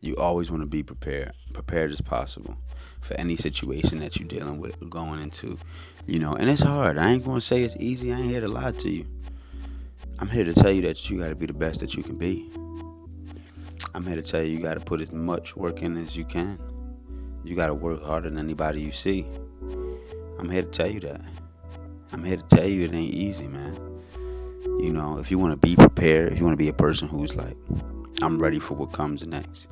You always want to be prepared as possible for any situation that you're dealing with, or going into. And it's hard. I ain't gonna say it's easy. I ain't here to lie to you. I'm here to tell you that you got to be the best that you can be. I'm here to tell you got to put as much work in as you can. You got to work harder than anybody you see. I'm here to tell you that. I'm here to tell you it ain't easy, man. If you want to be prepared, if you want to be a person who's like, I'm ready for what comes next.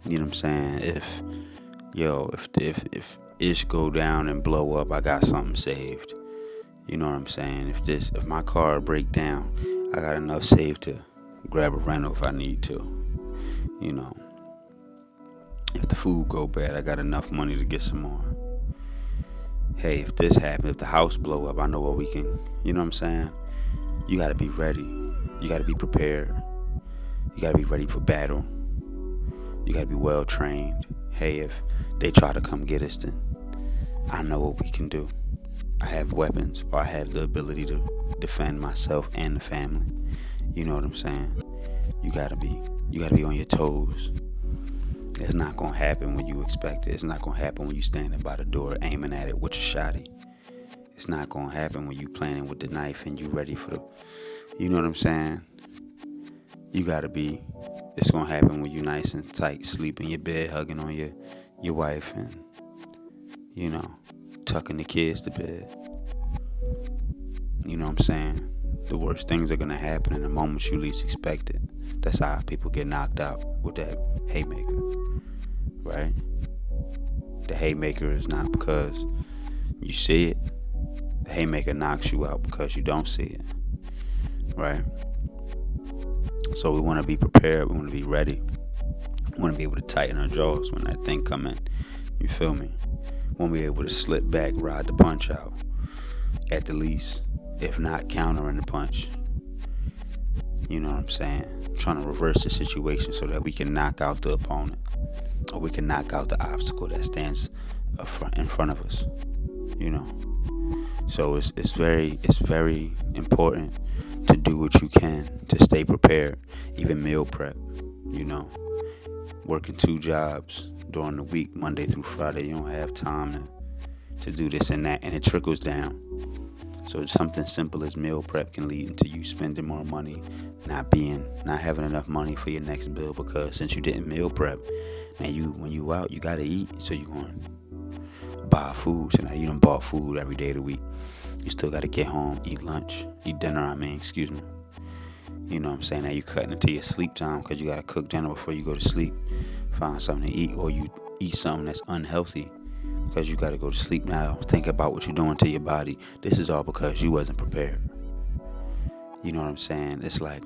You know what I'm saying? If ish go down and blow up, I got something saved. You know what I'm saying? If my car break down, I got enough saved to grab a rental if I need to. You know, if the food go bad, I got enough money to get some more. Hey, if this happens, if the house blow up, I know what we can. You know what I'm saying? You got to be ready. You got to be prepared. You got to be ready for battle. You got to be well trained. Hey, if they try to come get us, then I know what we can do. I have weapons, or I have the ability to defend myself and the family. You know what I'm saying? You gotta be on your toes. It's not gonna happen when you expect it. It's not gonna happen when you standing by the door aiming at it with your shotty. It's not gonna happen when you planning with the knife and you ready for the. You know what I'm saying? You gotta be. It's gonna happen when you nice and tight, sleep in your bed, hugging on your wife, and tucking the kids to bed. You know what I'm saying? The worst things are gonna happen in the moments you least expect it. That's how people get knocked out with that haymaker, right? The haymaker is not because you see it. The haymaker knocks you out because you don't see it, right? So we want to be prepared. We want to be ready. We want to be able to tighten our jaws when that thing come in. You feel me? We want to be able to slip back, ride the punch out, at the least, if not countering the punch. You know what I'm saying? Trying to reverse the situation so that we can knock out the opponent, or we can knock out the obstacle that stands in front of us. So it's very important to do what you can to stay prepared. Even meal prep. Working 2 jobs during the week, Monday through Friday, you don't have time to do this and that, and it trickles down. So something simple as meal prep can lead into you spending more money, not having enough money for your next bill, because since you didn't meal prep, now when you out, you gotta eat. So you going to buy food. So now you done bought food every day of the week. You still gotta get home, eat dinner. Excuse me. You know what I'm saying? Now you cutting into your sleep time because you gotta cook dinner before you go to sleep. Find something to eat, or you eat something that's unhealthy because you gotta go to sleep now. Think about what you're doing to your body. This is all because you wasn't prepared. You know what I'm saying? It's like,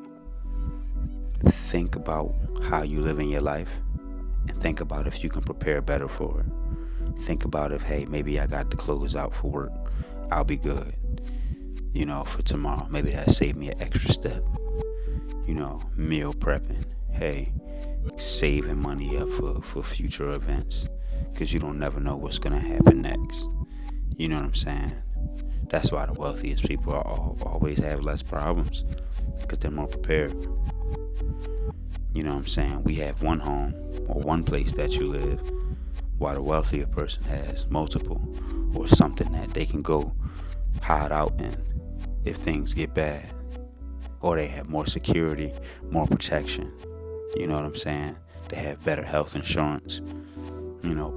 think about how you live in your life, and think about if you can prepare better for it. Think about if, hey, maybe I got the clothes out for work. I'll be good. For tomorrow. Maybe that saved me an extra step. Meal prepping. Hey, saving money up for future events, because you don't never know what's going to happen next. You know what I'm saying? That's why the wealthiest people always have less problems, because they're more prepared. You know what I'm saying? We have one home or one place that you live, while the wealthier person has multiple, or something that they can go hide out in if things get bad. Or they have more security, more protection. You know what I'm saying? They have better health insurance,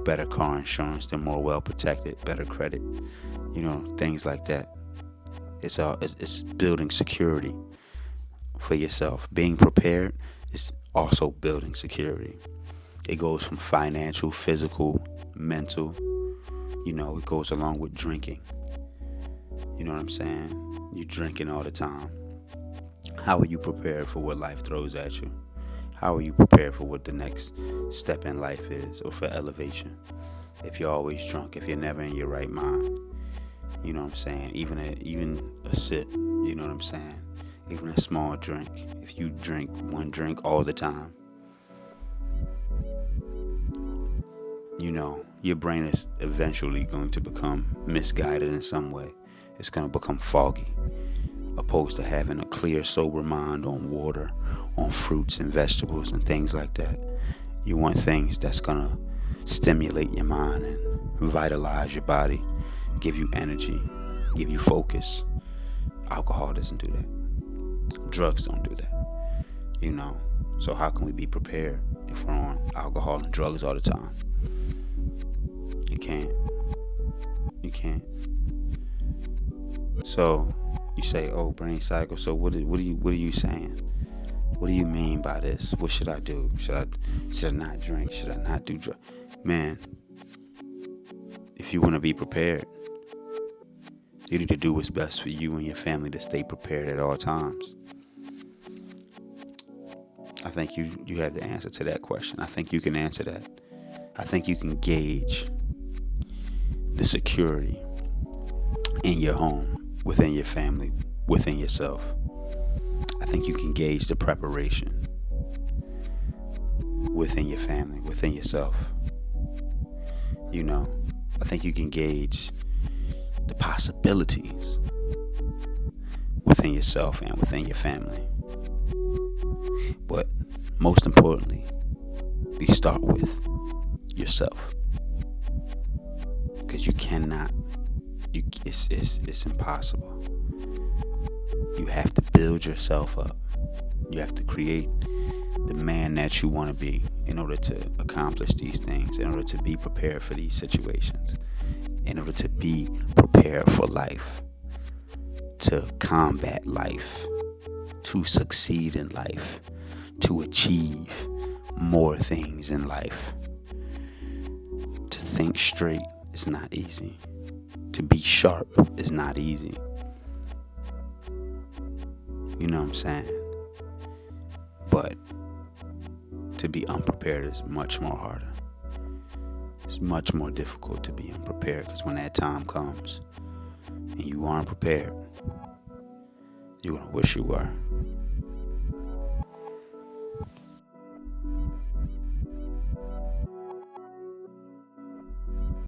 better car insurance. They're more well protected, better credit, things like that. It's building security for yourself. Being prepared is also building security. It goes from financial, physical, mental. It goes along with drinking. You know what I'm saying? You're drinking all the time. How are you prepared for what life throws at you? How are you prepared for what the next step in life is, or for elevation? If you're always drunk, if you're never in your right mind, you know what I'm saying? Even a sip, you know what I'm saying? Even a small drink. If you drink one drink all the time, your brain is eventually going to become misguided in some way. It's going to become foggy, opposed to having a clear, sober mind on water, on fruits and vegetables and things like that. You want things that's gonna stimulate your mind and revitalize your body, give you energy, give you focus. Alcohol doesn't do that. Drugs don't do that. So how can we be prepared if we're on alcohol and drugs all the time? You can't. So you say, "Oh, brain cycle." So what are you saying? What do you mean by this? What should I do? Should I not drink? Should I not do drugs? Man, if you want to be prepared, you need to do what's best for you and your family to stay prepared at all times. I think you have the answer to that question. I think you can answer that. I think you can gauge the security in your home, within your family, within yourself. I think you can gauge the preparation within your family, within yourself. I think you can gauge the possibilities within yourself and within your family. But most importantly, we start with yourself. Because you cannot, it's impossible. You have to build yourself up. You have to create the man that you want to be in order to accomplish these things, in order to be prepared for these situations, in order to be prepared for life, to combat life, to succeed in life, to achieve more things in life. To think straight is not easy. To be sharp is not easy. You know what I'm saying? But to be unprepared is much more harder. It's much more difficult to be unprepared, because when that time comes and you aren't prepared, you're going to wish you were.